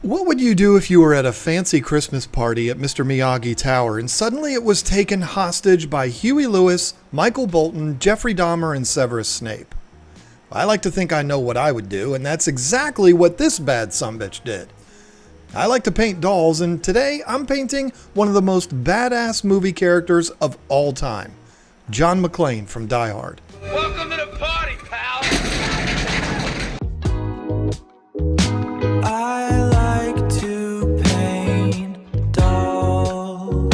What would you do if you were at a fancy Christmas party at Mr. Miyagi Tower and suddenly it was taken hostage by Huey Lewis, Michael Bolton, Jeffrey Dahmer, and Severus Snape? I like to think I know what I would do, and that's exactly what this bad sumbitch did. I like to paint dolls, and today I'm painting one of the most badass movie characters of all time, John McClane from Die Hard. Welcome to the party, pal! I like to paint dolls.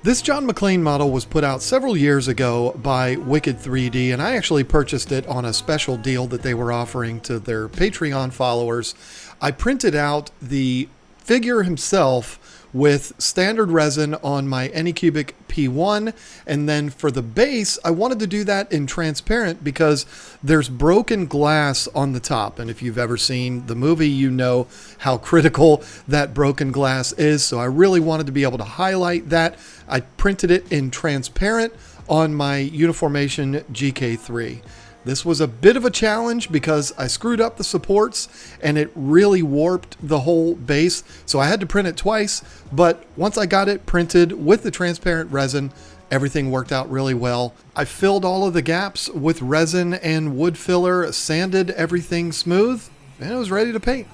This John McClane model was put out several years ago by Wicked 3D, and I actually purchased it on a special deal that they were offering to their Patreon followers. I printed out the figure himself with standard resin on my Anycubic P1, and then for the base I wanted to do that in transparent because there's broken glass on the top, and if you've ever seen the movie you know how critical that broken glass is, so I really wanted to be able to highlight that. I printed it in transparent on my Uniformation GK-3. This was a bit of a challenge because I screwed up the supports and it really warped the whole base. So I had to print it twice, but once I got it printed with the transparent resin, everything worked out really well. I filled all of the gaps with resin and wood filler, sanded everything smooth, and it was ready to paint.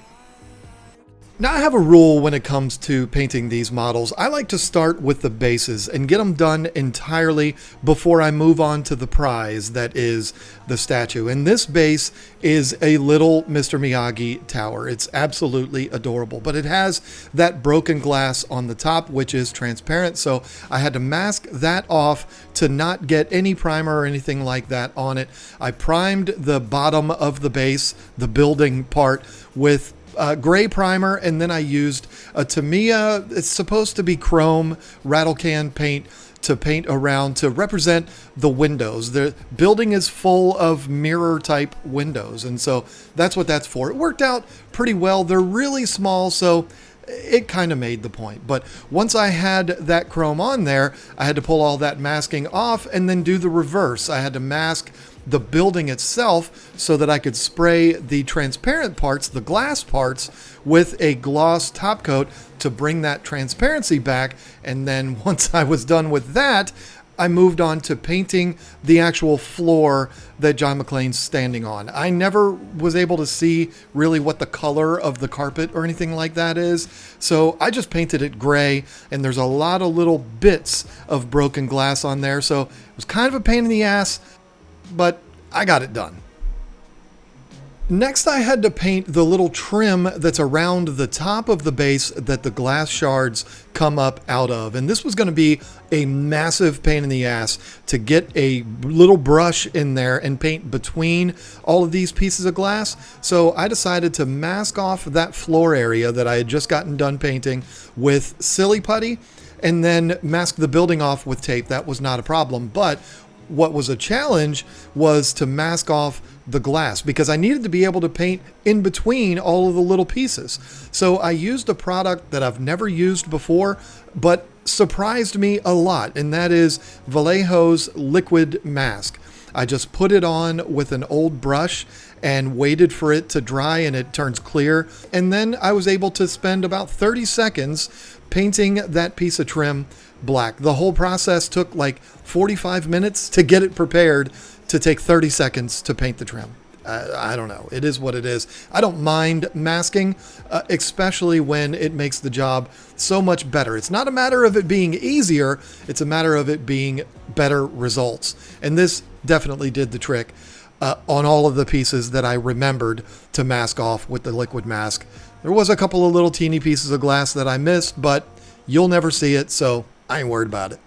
Now I have a rule when it comes to painting these models. I like to start with the bases and get them done entirely before I move on to the prize that is the statue. And this base is a little Mr. Miyagi tower. It's absolutely adorable, but it has that broken glass on the top, which is transparent. So I had to mask that off to not get any primer or anything like that on it. I primed the bottom of the base, the building part, with gray primer, and then I used a Tamiya, it's supposed to be chrome rattle can paint to paint around to represent the windows. The building is full of mirror type windows, and so that's what that's for. It worked out pretty well. They're really small, so it kind of made the point. But once I had that chrome on there, I had to pull all that masking off and then do the reverse. I had to mask the building itself so that I could spray the transparent parts, the glass parts, with a gloss top coat to bring that transparency back. And then once I was done with that, I moved on to painting the actual floor that John McClane's standing on. I never was able to see really what the color of the carpet or anything like that is, so I just painted it gray, and there's a lot of little bits of broken glass on there, so it was kind of a pain in the ass, but I got it done. Next, I had to paint the little trim that's around the top of the base that the glass shards come up out of. And this was going to be a massive pain in the ass to get a little brush in there and paint between all of these pieces of glass. So I decided to mask off that floor area that I had just gotten done painting with silly putty and then mask the building off with tape. That was not a problem. But what was a challenge was to mask off the glass because I needed to be able to paint in between all of the little pieces. So I used a product that I've never used before, but surprised me a lot, and that is Vallejo's liquid mask. I just put it on with an old brush and waited for it to dry, and it turns clear. And then I was able to spend about 30 seconds painting that piece of trim black. The whole process took like 45 minutes to get it prepared to take 30 seconds to paint the trim. I don't know. It is what it is. I don't mind masking, especially when it makes the job so much better. It's not a matter of it being easier. It's a matter of it being better results. And this definitely did the trick on all of the pieces that I remembered to mask off with the liquid mask. There was a couple of little teeny pieces of glass that I missed, but you'll never see it, so I ain't worried about it.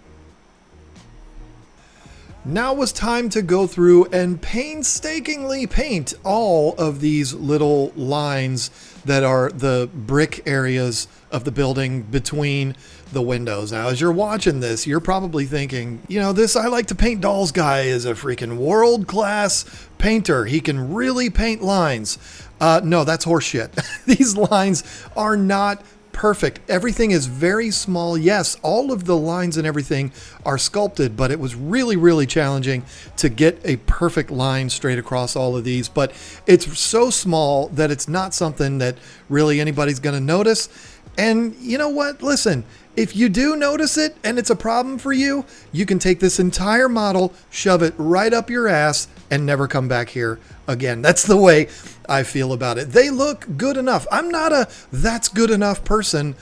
Now it was time to go through and painstakingly paint all of these little lines that are the brick areas of the building between the windows. Now, as you're watching this, you're probably thinking, you know, this I like to paint dolls guy is a freaking world-class painter. He can really paint lines. No, that's horseshit. These lines are not perfect. Everything is very small. Yes, all of the lines and everything are sculpted, but it was really, really challenging to get a perfect line straight across all of these. But it's so small that it's not something that really anybody's going to notice. And you know what? Listen, if you do notice it and it's a problem for you, you can take this entire model, shove it right up your ass, and never come back here again. That's the way I feel about it. They look good enough. I'm not a that's good enough person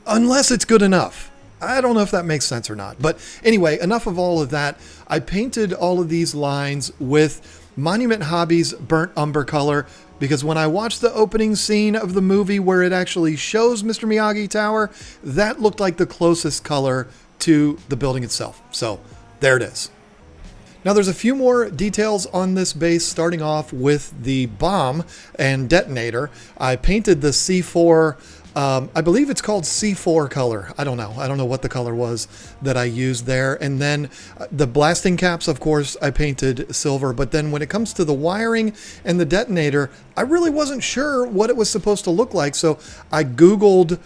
unless it's good enough. I don't know if that makes sense or not. But anyway, enough of all of that. I painted all of these lines with Monument Hobbies burnt umber color, because when I watched the opening scene of the movie where it actually shows Mr. Miyagi Tower, that looked like the closest color to the building itself. So there it is. Now there's a few more details on this base, starting off with the bomb and detonator. I painted the C4, I believe it's called C4 color. I don't know what the color was that I used there. And then the blasting caps, of course, I painted silver. But then when it comes to the wiring and the detonator, I really wasn't sure what it was supposed to look like. So I Googled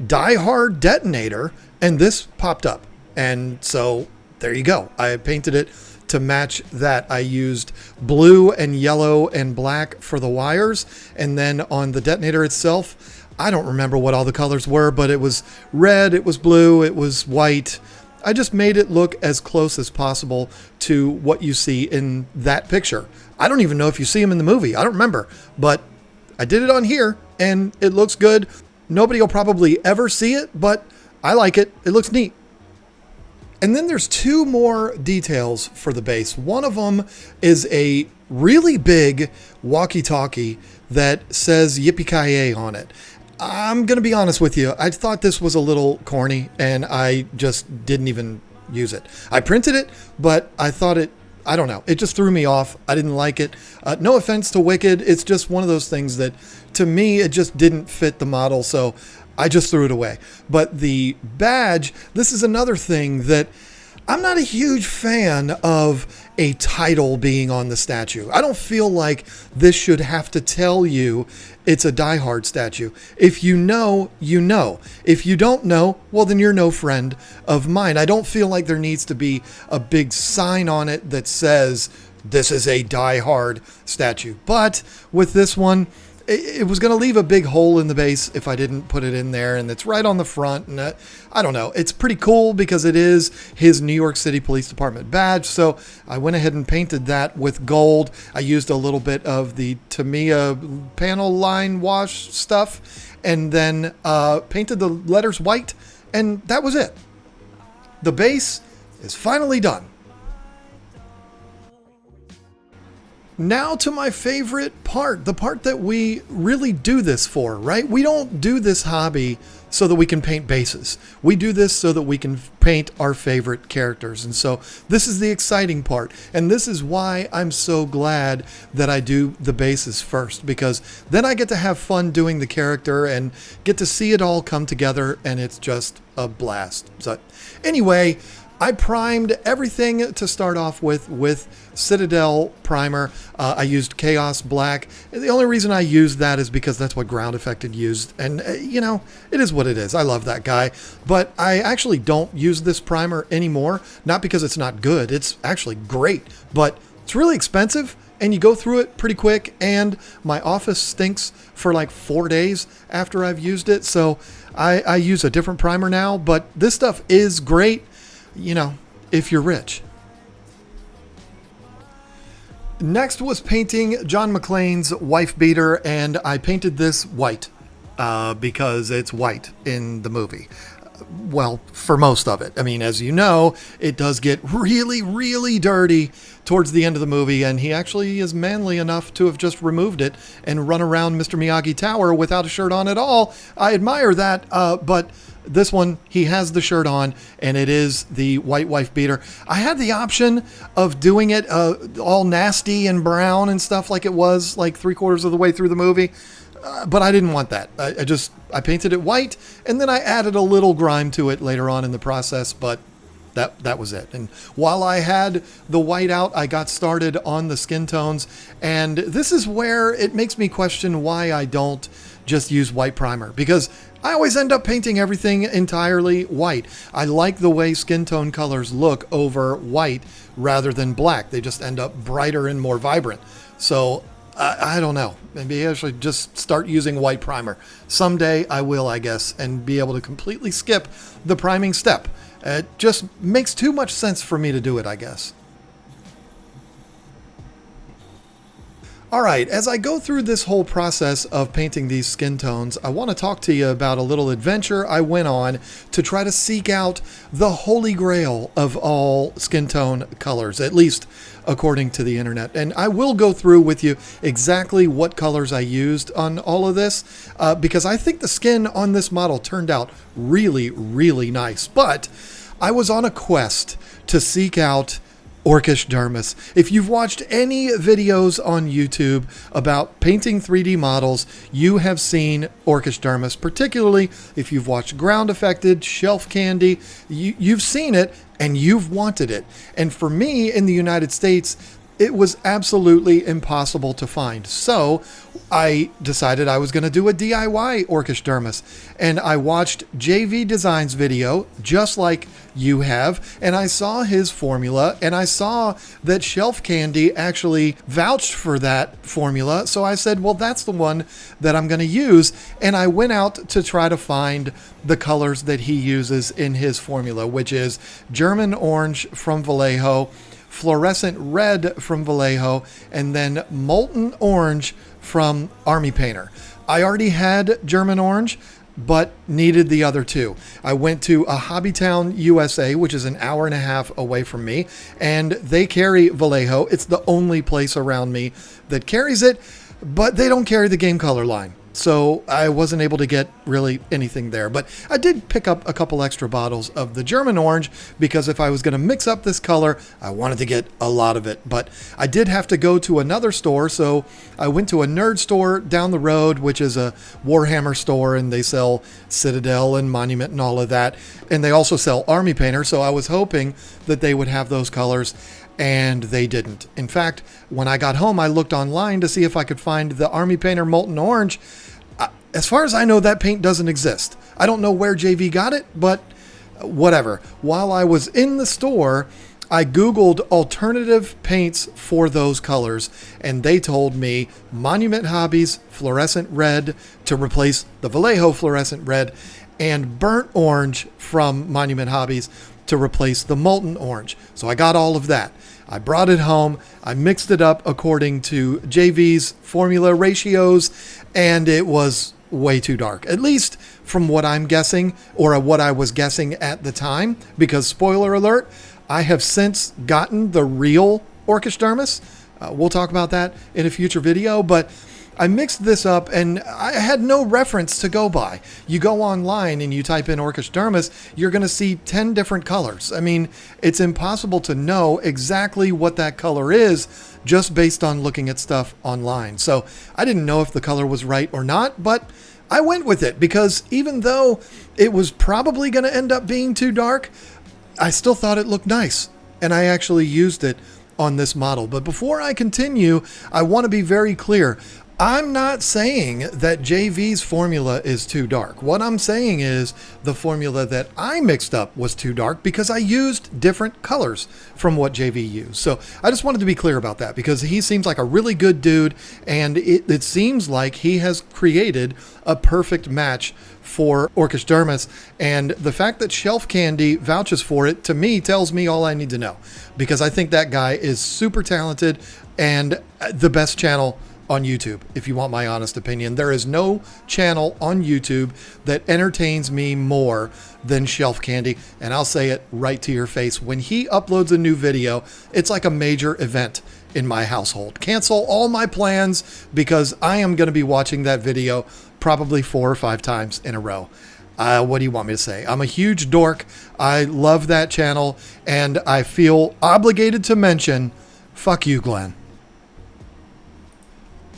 Die Hard detonator and this popped up. And so there you go. I painted it to match that. I used blue and yellow and black for the wires. And then on the detonator itself, I don't remember what all the colors were, but it was red, it was blue, it was white. I just made it look as close as possible to what you see in that picture. I don't even know if you see them in the movie. I don't remember, but I did it on here and it looks good. Nobody will probably ever see it, but I like it. It looks neat. And then there's two more details for the base. One of them is a really big walkie-talkie that says Yippee-ki-yay on it. I'm going to be honest with you. I thought this was a little corny and I just didn't even use it. I printed it, but I thought I don't know. It just threw me off. I didn't like it. No offense to Wicked. It's just one of those things that to me, it just didn't fit the model. So I just threw it away. But the badge, this is another thing that I'm not a huge fan of a title being on the statue. I don't feel like this should have to tell you it's a Die Hard statue. If you know, you know. If you don't know, well, then you're no friend of mine. I don't feel like there needs to be a big sign on it that says this is a Die Hard statue. But with this one, it was going to leave a big hole in the base if I didn't put it in there, and it's right on the front, and I don't know. It's pretty cool because it is his New York City Police Department badge, so I went ahead and painted that with gold. I used a little bit of the Tamiya panel line wash stuff, and then painted the letters white, and that was it. The base is finally done. Now to my favorite part, the part that we really do this for, right? We don't do this hobby so that we can paint bases. We do this so that we can paint our favorite characters. And so this is the exciting part. And this is why I'm so glad that I do the bases first, because then I get to have fun doing the character and get to see it all come together, and it's just a blast. So anyway, I primed everything to start off with Citadel primer. I used Chaos Black. The only reason I used that is because that's what Ground Effected used. And, you know, it is what it is. I love that guy. But I actually don't use this primer anymore. Not because it's not good. It's actually great. But it's really expensive, and you go through it pretty quick. And my office stinks for like 4 days after I've used it. So I use a different primer now. But this stuff is great, you know, if you're rich. Next was painting John McClane's wife beater, and I painted this white because it's white in the movie. Well, for most of it. I mean, as you know, it does get really, really dirty towards the end of the movie, and he actually is manly enough to have just removed it and run around Mr. Miyagi Tower without a shirt on at all. I admire that, but this one, he has the shirt on, and it is the white wife beater. I had the option of doing it all nasty and brown and stuff like it was like 3/4 of the way through the movie, but I didn't want that. I painted it white, and then I added a little grime to it later on in the process, but that was it. And while I had the white out, I got started on the skin tones, and this is where it makes me question why I don't just use white primer, because I always end up painting everything entirely white. I like the way skin tone colors look over white rather than black. They just end up brighter and more vibrant. So I don't know. Maybe I should just start using white primer. Someday I will, I guess, and be able to completely skip the priming step. It just makes too much sense for me to do it, I guess. All right, as I go through this whole process of painting these skin tones, I want to talk to you about a little adventure I went on to try to seek out the holy grail of all skin tone colors, at least according to the internet. And I will go through with you exactly what colors I used on all of this, because I think the skin on this model turned out really, really nice. But I was on a quest to seek out Orcish dermis. If you've watched any videos on YouTube about painting 3D models, you have seen Orcish dermis, particularly if you've watched Ground Affected, Shelf Candy. You've seen it and you've wanted it. And for me in the United States, it was absolutely impossible to find. So I decided I was going to do a DIY Orcish dermis, and I watched Jayvee Design's video, just like you have, and I saw his formula, and I saw that Shelf Candy actually vouched for that formula. So I said, well, that's the one that I'm going to use. And I went out to try to find the colors that he uses in his formula, which is German orange from Vallejo, fluorescent red from Vallejo, and then molten orange from Army Painter. I already had German orange, but needed the other two. I went to a Hobbytown, USA, which is an hour and a half away from me, and they carry Vallejo. It's the only place around me that carries it, but they don't carry the game color line. So I wasn't able to get really anything there. But I did pick up a couple extra bottles of the German orange, because if I was going to mix up this color, I wanted to get a lot of it. But I did have to go to another store, so I went to a nerd store down the road, which is a Warhammer store, and they sell Citadel and Monument and all of that. And they also sell Army Painter, so I was hoping that they would have those colors, and they didn't. In fact, when I got home, I looked online to see if I could find the Army Painter Molten Orange. As far as I know, that paint doesn't exist. I don't know where Jayvee got it, but whatever. While I was in the store, I Googled alternative paints for those colors, and they told me Monument Hobbies fluorescent red to replace the Vallejo fluorescent red, and burnt orange from Monument Hobbies to replace the molten orange. So I got all of that. I brought it home. I mixed it up according to Jayvee's formula ratios, and it was way too dark, at least from what I'm guessing, or what I was guessing at the time, because spoiler alert, I have since gotten the real Orcish dermis. We'll talk about that in a future video, but I mixed this up and I had no reference to go by. You go online and you type in Orcish dermis, you're going to see 10 different colors. I mean, it's impossible to know exactly what that color is just based on looking at stuff online. So I didn't know if the color was right or not, but I went with it, because even though it was probably going to end up being too dark, I still thought it looked nice, and I actually used it on this model. But before I continue, I want to be very clear. I'm not saying that Jayvee's formula is too dark. What I'm saying is the formula that I mixed up was too dark because I used different colors from what Jayvee used. So I just wanted to be clear about that, because he seems like a really good dude, and it seems like he has created a perfect match for Orcish dermis. And the fact that Shelf Candy vouches for it, to me, tells me all I need to know, because I think that guy is super talented and the best channel on YouTube. If you want my honest opinion, there is no channel on YouTube that entertains me more than Shelf Candy, and I'll say it right to your face. When he uploads a new video, it's like a major event in my household. Cancel all my plans, because I am going to be watching that video probably 4 or 5 times in a row. What do you want me to say? I'm a huge dork. I love that channel, and I feel obligated to mention, fuck you, Glenn.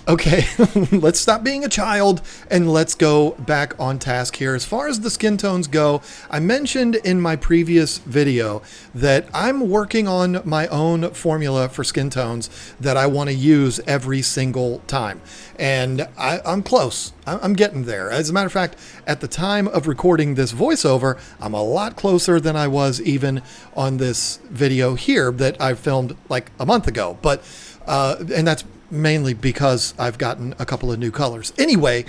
Okay, let's stop being a child and let's go back on task here. As far as the skin tones go, I mentioned in my previous video that I'm working on my own formula for skin tones that I want to use every single time. And I'm close. I'm getting there. As a matter of fact, at the time of recording this voiceover, I'm a lot closer than I was even on this video here that I filmed like a month ago. But and that's mainly because I've gotten a couple of new colors. Anyway,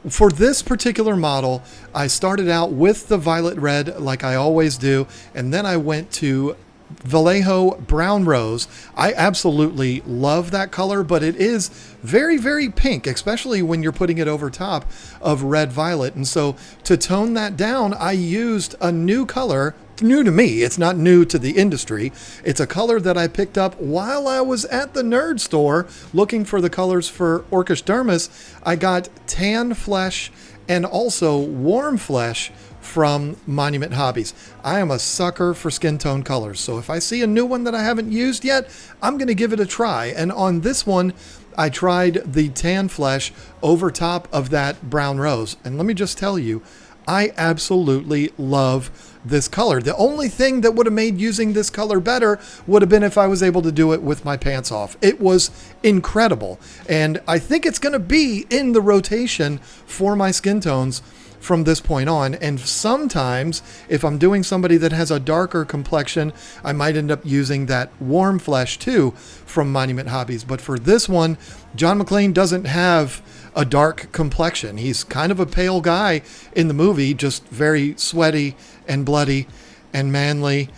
for this particular model, I started out with the violet red like I always do, and then I went to Vallejo Brown Rose. I absolutely love that color, but it is very, very pink, especially when you're putting it over top of red violet. And so to tone that down, I used a new color. New to me, it's not new to the industry. It's a color that I picked up while I was at the nerd store looking for the colors for Orcish Dermis. I got Tan Flesh and also Warm Flesh from Monument Hobbies. I am a sucker for skin tone colors, so if I see a new one that I haven't used yet, I'm going to give it a try. And on this one, I tried the Tan Flesh over top of that Brown Rose. And let me just tell you, I absolutely love this color. The only thing that would have made using this color better would have been if I was able to do it with my pants off. It was incredible. And I think it's going to be in the rotation for my skin tones from this point on. And sometimes if I'm doing somebody that has a darker complexion, I might end up using that Warm Flesh too from Monument Hobbies. But for this one, John McClane doesn't have a dark complexion. He's kind of a pale guy in the movie, just very sweaty and bloody and manly.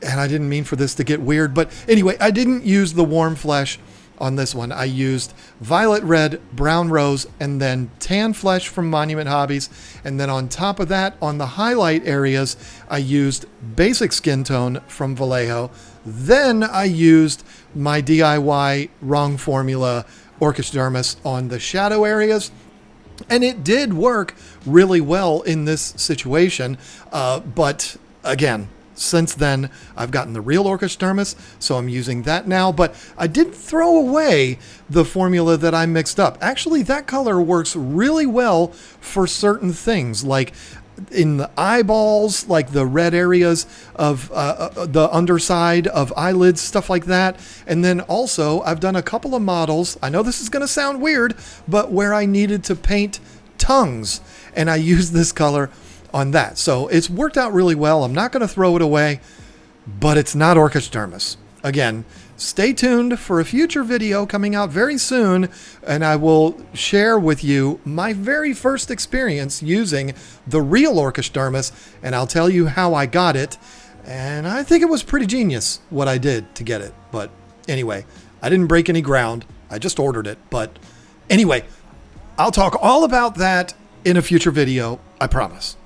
And I didn't mean for this to get weird, but anyway, I didn't use the Warm Flesh on this one. I used Violet Red, Brown Rose, and then Tan Flesh from Monument Hobbies. And then on top of that, on the highlight areas, I used Basic Skin Tone from Vallejo. Then I used my DIY Wrong Formula Orcish Dermis on the shadow areas. And it did work really well in this situation. But again, since then, I've gotten the real Orcish Dermis, so I'm using that now. But I did throw away the formula that I mixed up. Actually, that color works really well for certain things, like in the eyeballs, like the red areas of the underside of eyelids, stuff like that. And then also, I've done a couple of models. I know this is going to sound weird, but where I needed to paint tongues, and I used this color on that. So it's worked out really well. I'm not going to throw it away, but it's not Orcish Dermis. Again, stay tuned for a future video coming out very soon, and I will share with you my very first experience using the real Orcish Dermis, and I'll tell you how I got it. And I think it was pretty genius what I did to get it. But anyway, I didn't break any ground. I just ordered it. But anyway, I'll talk all about that in a future video, I promise.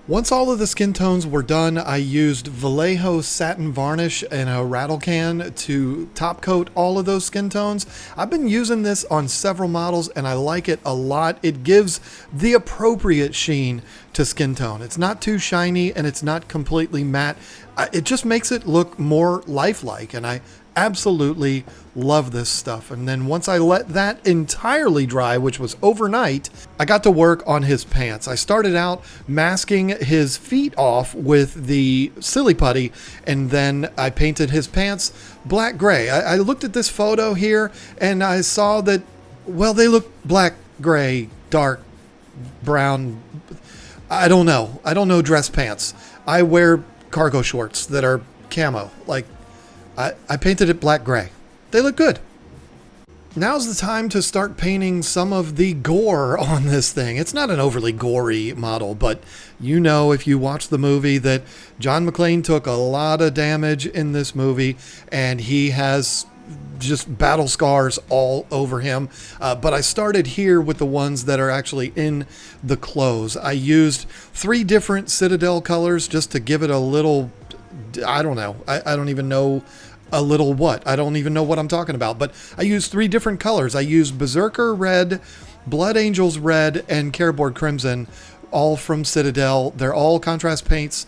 Once all of the skin tones were done, I used Vallejo Satin Varnish in a rattle can to top coat all of those skin tones. I've been using this on several models and I like it a lot. It gives the appropriate sheen to skin tone. It's not too shiny and it's not completely matte. It just makes it look more lifelike, and I absolutely love this stuff. And then once I let that entirely dry, which was overnight, I got to work on his pants. I started out masking his feet off with the Silly Putty, and then I painted his pants black gray. I looked at this photo here and I saw that, well, they look black, gray, dark, brown. I don't know. I don't know dress pants. I wear cargo shorts that are camo. Like, I painted it black gray. They look good. Now's the time to start painting some of the gore on this thing. It's not an overly gory model, but you know, if you watch the movie, that John McClane took a lot of damage in this movie, and he has just battle scars all over him. But I started here with the ones that are actually in the clothes. I used 3 different Citadel colors just to give it a little, I don't know. I don't even know a little what. I don't even know what I'm talking about. But I used 3 different colors. I used Berserker Red, Blood Angels Red, and Careboard Crimson, all from Citadel. They're all contrast paints.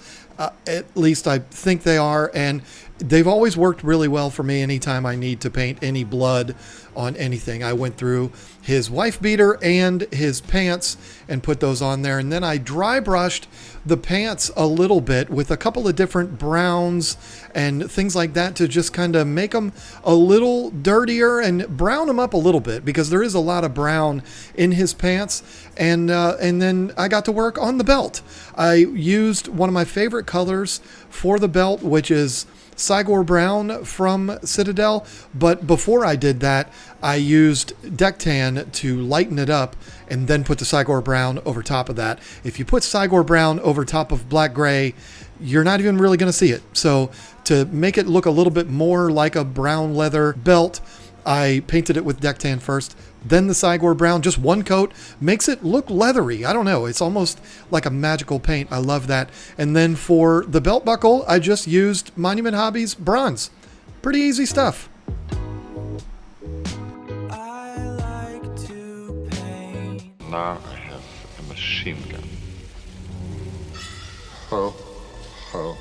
At least I think they are. And they've always worked really well for me anytime I need to paint any blood on anything. I went through his wife beater and his pants and put those on there. And then I dry brushed the pants a little bit with a couple of different browns and things like that to just kind of make them a little dirtier and brown them up a little bit, because there is a lot of brown in his pants. And then I got to work on the belt. I used one of my favorite colors for the belt, which is Cygor Brown from Citadel. But before I did that, I used Deck Tan to lighten it up and then put the Cygor Brown over top of that. If you put Cygor Brown over top of black gray, you're not even really going to see it. So to make it look a little bit more like a brown leather belt, I painted it with Deck Tan first, then the Cygor Brown. Just one coat makes it look leathery. I don't know. It's almost like a magical paint. I love that. And then for the belt buckle, I just used Monument Hobbies bronze. Pretty easy stuff. I like to paint. Now I have a machine gun. Ho, ho,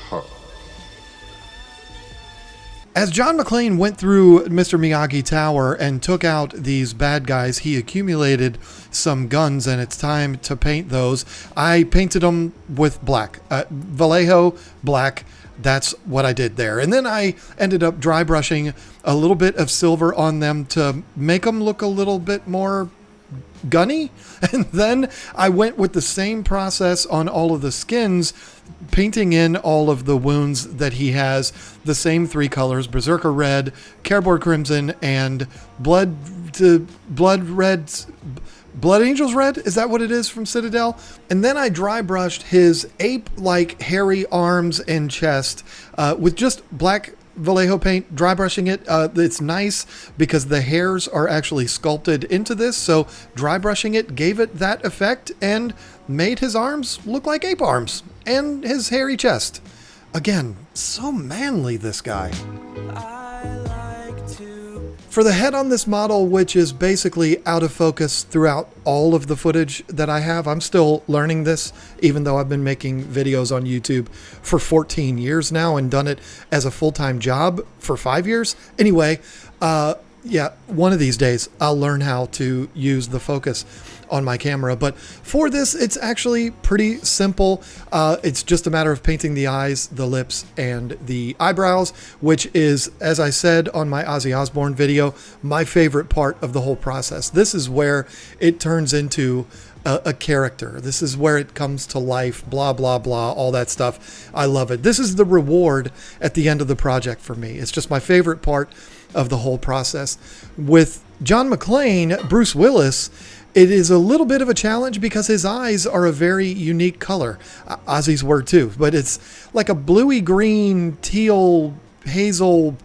ho. As John McClane went through Mr. Miyagi Tower and took out these bad guys, he accumulated some guns, and it's time to paint those. I painted them with black. Vallejo black. That's what I did there. And then I ended up dry brushing a little bit of silver on them to make them look a little bit more gunny. And then I went with the same process on all of the skins, painting in all of the wounds that he has, the same three colors: Berserker Red, Careboard Crimson, and Blood Angels Red. Is that what it is from Citadel? And then I dry brushed his ape-like hairy arms and chest with just black Vallejo paint, dry brushing it. It's nice because the hairs are actually sculpted into this, so dry brushing it gave it that effect and made his arms look like ape arms and his hairy chest. Again, so manly, this guy. I like to. For the head on this model, which is basically out of focus throughout all of the footage that I have, I'm still learning this, even though I've been making videos on YouTube for 14 years now and done it as a full-time job for 5 years. Anyway, yeah, one of these days I'll learn how to use the focus on my camera. But for this, it's actually pretty simple. It's just a matter of painting the eyes, the lips, and the eyebrows, which is, as I said on my Ozzy Osbourne video, my favorite part of the whole process. This is where it turns into a character. This is where it comes to life, blah, blah, blah, all that stuff. I love it. This is the reward at the end of the project for me. It's just my favorite part of the whole process. With John McClane, Bruce Willis, it is a little bit of a challenge because his eyes are a very unique color. Ozzy's were too, but it's like a bluey green, teal, hazel.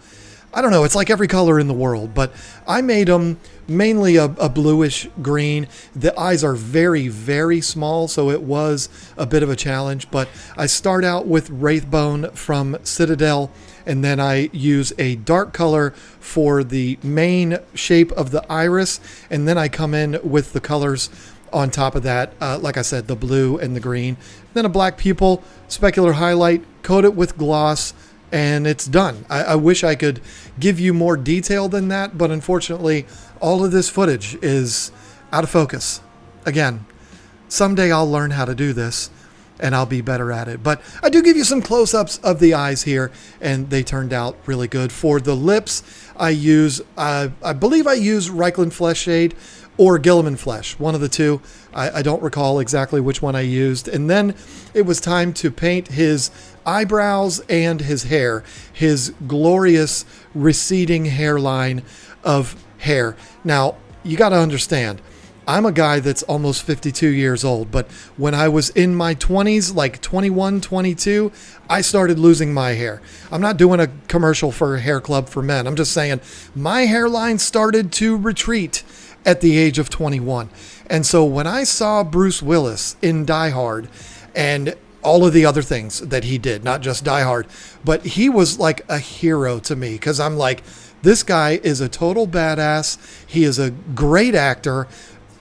I don't know. It's like every color in the world, but I made them mainly a bluish green. The eyes are very, very small, so it was a bit of a challenge, but I start out with Wraithbone from Citadel, and then I use a dark color for the main shape of the iris, and then I come in with the colors on top of that, like I said, the blue and the green. Then a black pupil, specular highlight, coat it with gloss, and it's done. I wish I could give you more detail than that, but unfortunately, all of this footage is out of focus. Again, someday I'll learn how to do this, and I'll be better at it. But I do give you some close-ups of the eyes here, and they turned out really good. For the lips, I believe I use Reichland Flesh Shade or Gilliman Flesh, one of the two. I don't recall exactly which one I used. And then it was time to paint his eyebrows and his hair, his glorious receding hairline of hair. Now, you got to understand, I'm a guy that's almost 52 years old, but when I was in my 20s, like 21, 22, I started losing my hair. I'm not doing a commercial for a hair club for men. I'm just saying my hairline started to retreat at the age of 21. And so when I saw Bruce Willis in Die Hard and all of the other things that he did, not just Die Hard, but he was like a hero to me, because I'm like, this guy is a total badass. He is a great actor,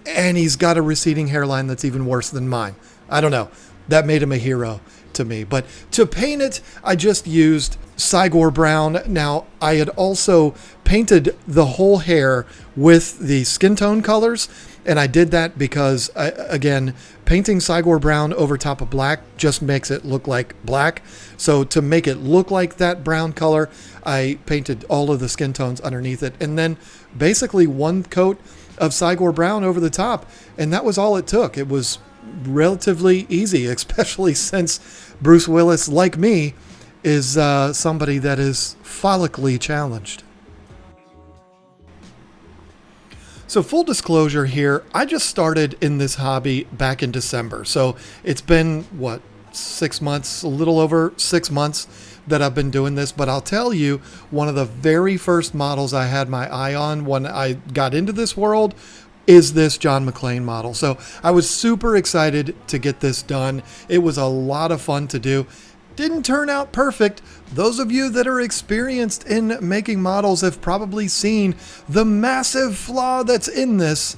and he's got a receding hairline that's even worse than mine. I don't know. That made him a hero to me. But to paint it, I just used Cygor Brown. Now, I had also painted the whole hair with the skin tone colors, and I did that because, again, painting Cygor Brown over top of black just makes it look like black. So to make it look like that brown color, I painted all of the skin tones underneath it, and then basically one coat of Cygor Brown over the top, and that was all it took. It was relatively easy, especially since Bruce Willis, like me, is somebody that is follically challenged. So full disclosure here, I just started in this hobby back in December. So it's been, 6 months, a little over 6 months that I've been doing this. But I'll tell you, one of the very first models I had my eye on when I got into this world is this John McClane model. So I was super excited to get this done. It was a lot of fun to do. Didn't turn out perfect. Those of you that are experienced in making models have probably seen the massive flaw that's in this.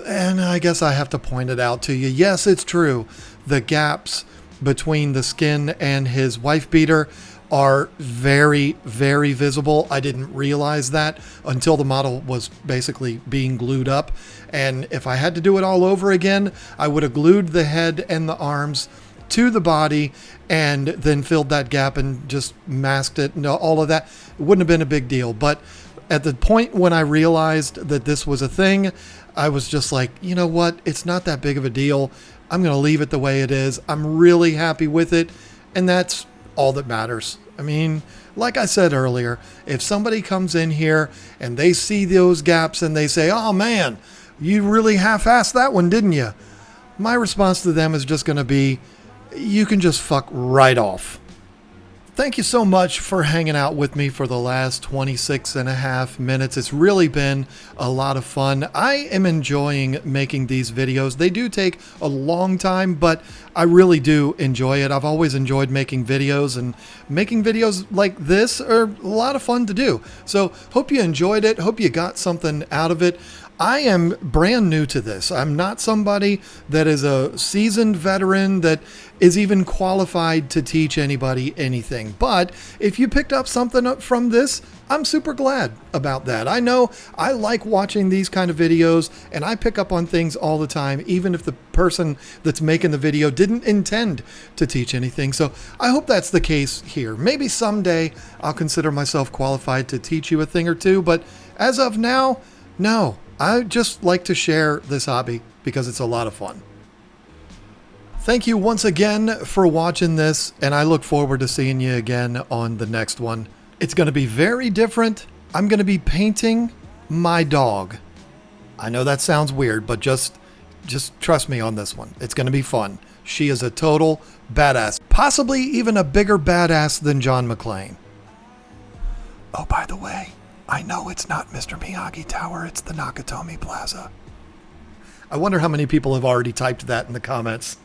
And I guess I have to point it out to you. Yes, it's true. The gaps between the skin and his wife beater are very, very visible. I didn't realize that until the model was basically being glued up. And if I had to do it all over again, I would have glued the head and the arms to the body and then filled that gap and just masked it and all of that. It wouldn't have been a big deal. But at the point when I realized that this was a thing, I was just like, you know what? It's not that big of a deal. I'm going to leave it the way it is. I'm really happy with it. And that's all that matters. I mean, like I said earlier, if somebody comes in here and they see those gaps and they say, oh man, you really half-assed that one, didn't you? My response to them is just going to be, you can just fuck right off. Thank you so much for hanging out with me for the last 26 and a half minutes. It's really been a lot of fun. I am enjoying making these videos. They do take a long time, but I really do enjoy it. I've always enjoyed making videos, and making videos like this are a lot of fun to do. So hope you enjoyed it. Hope you got something out of it. I am brand new to this. I'm not somebody that is a seasoned veteran that is even qualified to teach anybody anything. But if you picked up something up from this, I'm super glad about that. I know I like watching these kind of videos, and I pick up on things all the time, even if the person that's making the video didn't intend to teach anything. So I hope that's the case here. Maybe someday I'll consider myself qualified to teach you a thing or two, but as of now, no. I just like to share this hobby because it's a lot of fun. Thank you once again for watching this, and I look forward to seeing you again on the next one. It's going to be very different. I'm going to be painting my dog. I know that sounds weird, but just trust me on this one. It's going to be fun. She is a total badass, possibly even a bigger badass than John McClane. Oh, by the way, I know it's not Mr. Miyagi Tower, it's the Nakatomi Plaza. I wonder how many people have already typed that in the comments.